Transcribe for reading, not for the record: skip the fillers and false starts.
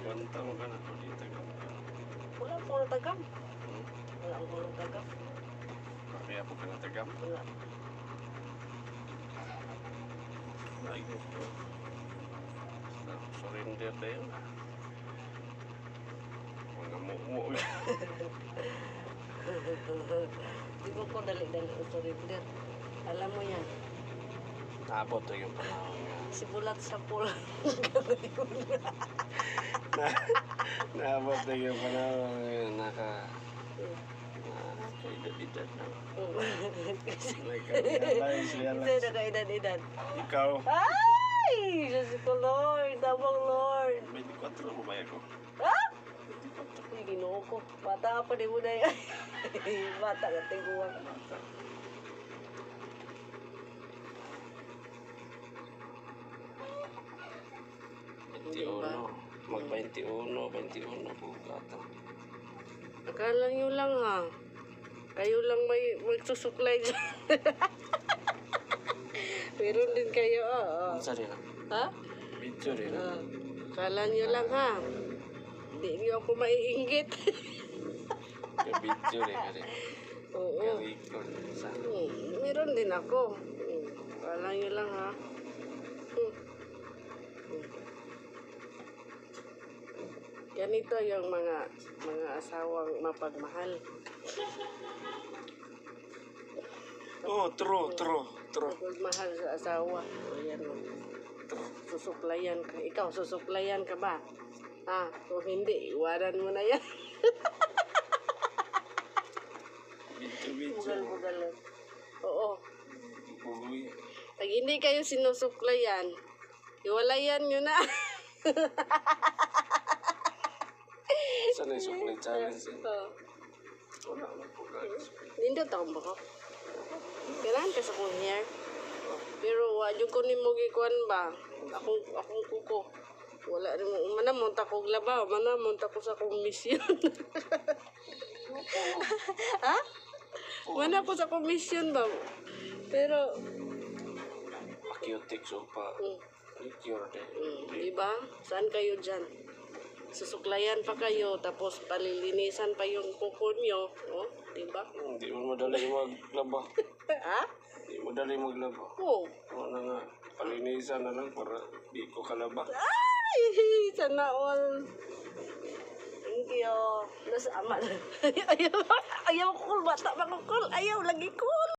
Kwanta mo ka na to dito ka. Wala po na tagam. Wala po na tagam. Kaya po ka na tagam. Wala. Ay, gusto. Surrender na yun. Mga mumu. Di ba ko dali-dali surrender? Alam mo yan. Naabot na yung panahon nga. Sibulat sa pula. Naabot na yung panahon nga. Naka-edad-edad na. Realize. Isa na ka-edad-edad. Ikaw. Ay! Diyos ko, Lord. Damang Lord. 24 mo ba ako? Ha? Ay, ginoo ko. Bata pa din mo na yan. Bata ka tiguan. Mag-21 po kata. Akala nyo lang ha. Kayo lang may magsusuklay dyan. Meron din kayo Sa rin Ha? video rin. Akala nyo lang ha. Hindi nyo ako maiinggit. Video rin ka rin. Oo. Ka-record sa. Meron din ako. Akala nyo lang ha. Ganito yung mga asawang mapagmahal. Oh, true. Mapagmahal sa asawa. Ayan o. Susuklayan ka. Ikaw, susuklayan ka ba? Ha? Kung hindi, iwanan mo na yan. Video. Bugal-bugal. Oo. Bugoy. Pag hindi kayo sinusuklayan, iwalayan nyo na. Saan yung supply challenge? Oo. Wala na po guys. Hindi taong ba ko? Kailangan ka sa kong hair. Pero wala ko ni mo gikuan ba? Akong kuko. Wala rin mo. Manamunta ko glaba. Manamunta ko sa kong mission. Ha? Mana ko sa kong mission ba? Pero Cutics o pa. Cure din. diba? Saan kayo dyan? Susuklayan pa kayo, tapos palilinisan pa yung kuko nyo. Oh, diba? Hindi mo madali maglaba. Ha? Hindi mo madali maglaba. Oo. Ano na nga, palinisan na lang para di ko kalaba. Ay! Sana all. Thank you. Nasa ama na. Ayaw ko, bata pa ko. Ayaw, lagi ko.